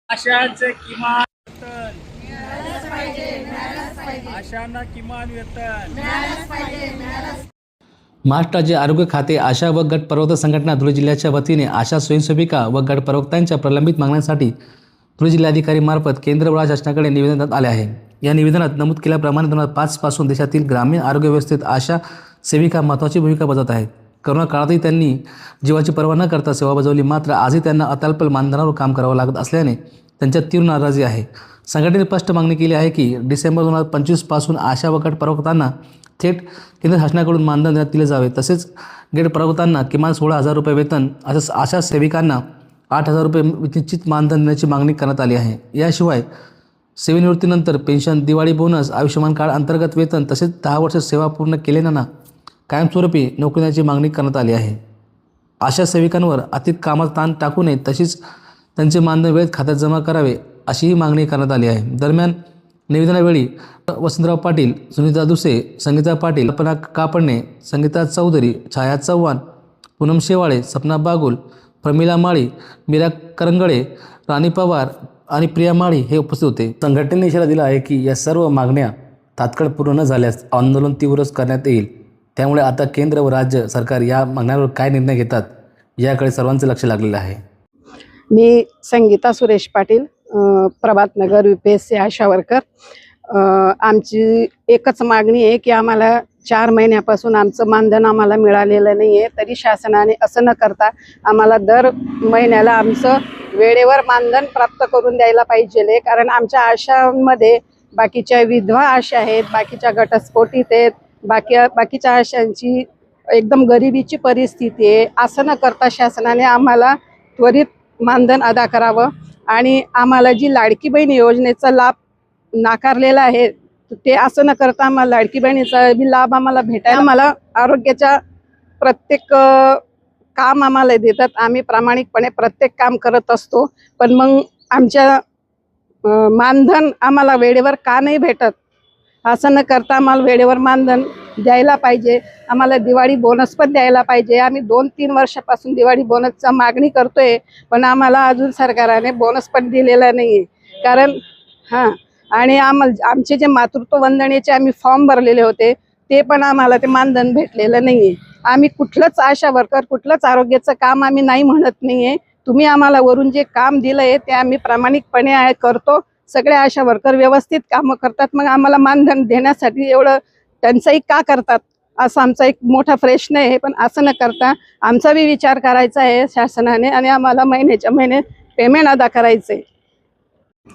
आशांचे किमान वेतन आशांना किमान वेतन महाराष्ट्र राज्य आरोग्य खाते आशा व गट प्रवक्ता संघटना धुळे जिल्ह्याच्या वतीने आशा स्वयंसेविका व गट प्रवक्त्यांच्या प्रलंबित मागण्यांसाठी धुळे जिल्हाधिकारी मार्फत केंद्र व राज्य शासनाकडे निवेदन देण्यात आले आहे। या निवेदनात नमूद केल्याप्रमाणे 2005 पासून देशातील ग्रामीण आरोग्य व्यवस्थेत आशा सेविका महत्त्वाची भूमिका बजावत आहेत। करोना काळातही त्यांनी जीवाची पर्वा न करता सेवा बजावली, मात्र आजही त्यांना अत्यल्प मानधनावर काम करावं लागत असल्याने त्यांच्यात तीव्र नाराजी आहे। संघटनेने स्पष्ट मागणी केली आहे की डिसेंबर 2025 पासून आशा व गट प्रवक्त्यांना थेट केंद्र शासनाकडून मानधन देण्यात दिले जावे। तसेच गट प्रवक्त्यांना किमान 16,000 रुपये वेतन, आशा सेविकांना 8,000 रुपये निश्चित मानधन देण्याची मागणी करण्यात आली आहे। याशिवाय सेवानिवृत्तीनंतर pension, Diwali bonus, Ayushman card अंतर्गत वेतन तसेच 10 वर्ष सेवा पूर्ण केलेल्यांना कायमस्वरूपी नोकरी देण्याची मागणी करण्यात आली आहे। आशा सेविकांवर अतिरिक्त कामाचा ताण टाकू नये, तसेच त्यांचे मानधन वेळेत खात्यात जमा करावे अशीही मागणी करण्यात आली आहे। दरम्यान निवेदनावेळी वसंतराव पाटील, सुनीता दुसे, संगीता पाटील, कल्पना कापडणे, संगीता चौधरी, छाया चव्हाण, पूनम शेवाळे, सपना बागुल, प्रमिला माळी, मीरा करंगळे, राणी पवार आणि प्रिया माळी हे उपस्थित होते। संघटनेने इशारा दिला आहे की या सर्व मागण्या तात्काळ पूर्ण न झाल्यास आंदोलन तीव्र करण्यात येईल। त्यामुळे आता केंद्र व राज्य सरकार या मागण्यांवर काय निर्णय घेतात याकडे सर्वांचे लक्ष लागलेलं आहे। मी संगीता सुरेश पाटील, प्रभात नगर UPSC आशा वर्कर। आमची एकच मागणी आहे की आम्हाला 4 महिन्यापासून आमचं मानधन आम्हाला मिळालेलं नाही आहे, तरी शासनाने असं न करता आम्हाला दर महिन्याला आमचं वेळेवर मानधन प्राप्त करून द्यायला पाहिजे। कारण आमच्या आशांमध्ये बाकीच्या विधवा आशा आहेत, बाकीच्या घटस्फोटित आहेत, बाकीच्या आशांची एकदम गरिबीची परिस्थिती आहे। असं न करता शासनाने आम्हाला त्वरित मानधन अदा करावं आणि आम्हाला जी लाडकी बहीण योजनेचा लाभ नाकारलेला आहे ते असं न करता आम्हाला लाडकी बहिणीचा लाभ आम्हाला भेटायला, आम्हाला आरोग्याच्या प्रत्येक काम आम्हाला देतात। आम्ही प्रामाणिकपणे प्रत्येक काम करत असतो, पण मग आमच्या मानधन आम्हाला वेळेवर का नाही भेटत? असं न करता आम्हाला वेळेवर मानधन द्यायला पाहिजे। आम्हाला दिवाळी बोनस पण द्यायला पाहिजे। आम्ही 2-3 वर्षापासून दिवाळी बोनसचा मागणी करतोय, पण आम्हाला अजून सरकारने बोनस पण दिलेला नाही आहे। कारण आणि आमचे जे मातृत्व वंदनेचे आम्ही फॉर्म भरलेले होते ते पण आम्हाला ते मानधन भेटलेलं नाही आहे। आम्ही कुठलंच आशा वर्कर, कुठलंच आरोग्याचं काम आम्ही नाही म्हणत नाही आहे। तुम्ही आम्हाला वरून जे काम दिलं आहे ते आम्ही प्रामाणिकपणे करतो। सगळे आशा वर्कर व्यवस्थित कामं करतात, मग आम्हाला मानधन देण्यासाठी एवढं टंचाई का करतात असा आमचा एक मोठा प्रश्न आहे। पण असं न करता आमचा बी विचार करायचा आहे शासनाने आणि आम्हाला महिन्याच्या महिने पेमेंट अदा करायचे।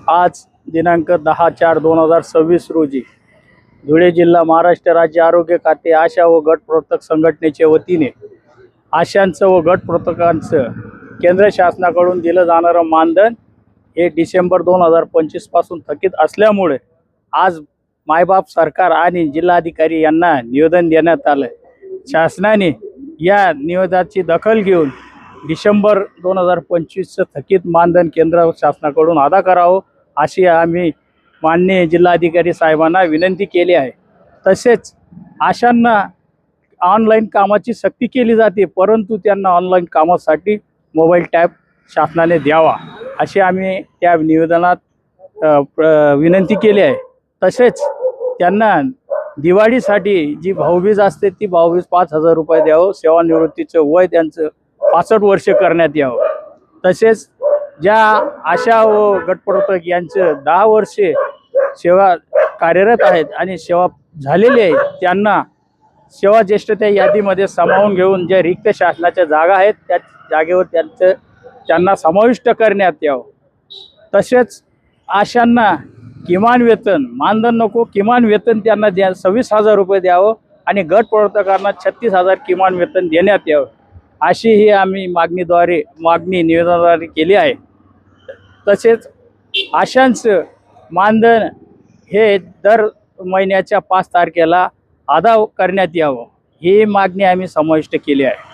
आज दिनांक 10/4/2026 रोजी धुळे जिल्हा महाराष्ट्र राज्य आरोग्य खाते आशा व गट प्रवर्तक संघटनेच्या वतीने आशांचं व गट प्रवर्तकांचं केंद्र शासनाकडून दिलं जाणारं मानधन हे डिसेंबर 2025 पासून थकीत असल्यामुळे आज मायबाप सरकार आणि जिल्हाधिकारी यांना निवेदन देण्यात आलं। शासनाने या निवेदनाची दखल घेऊन डिसेंबर 2025चं थकीत मानधन केंद्र शासनाकडून अदा करावं अशी आम्ही माननीय जिल्हाधिकारी साहेबांना विनंती केली आहे। तसेच आशांना ऑनलाईन कामाची सक्ती केली जाते, परंतु त्यांना ऑनलाईन कामासाठी मोबाईल टॅब शासनाने द्यावा अशी आम्ही त्या निवेदनात विनंती केली आहे। तसेच त्यांना दिवाळीसाठी जी भाऊबीज असते ती भाऊबीज 5,000 रुपये द्यावं, सेवानिवृत्तीचं वय त्यांचं 65 वर्ष करण्यात यावं। तसेच ज्या आशा व गटप्रवर्तक यांचं 10 वर्षे सेवा कार्यरत आहेत आणि सेवा झालेली आहे त्यांना सेवा ज्येष्ठता यादीमध्ये सामावून घेऊन ज्या रिक्त शासनाच्या जागा आहेत त्या जागेवर त्यांना समाविष्ट करण्यात यावं। तसेच आशांना किमान वेतन, मानधन नको, किमान वेतन त्यांना 26,000 रुपये द्यावं आणि गट प्रवर्तकांना 36,000 किमान वेतन देण्यात यावं अशी ही आम्ही मागणी निवेदनाद्वारे केली आहे। तसेच आशांचं मानधन हे दर महिन्याच्या 5 तारखेला अदा करण्यात यावं ही मागणी आम्ही समाविष्ट केली आहे।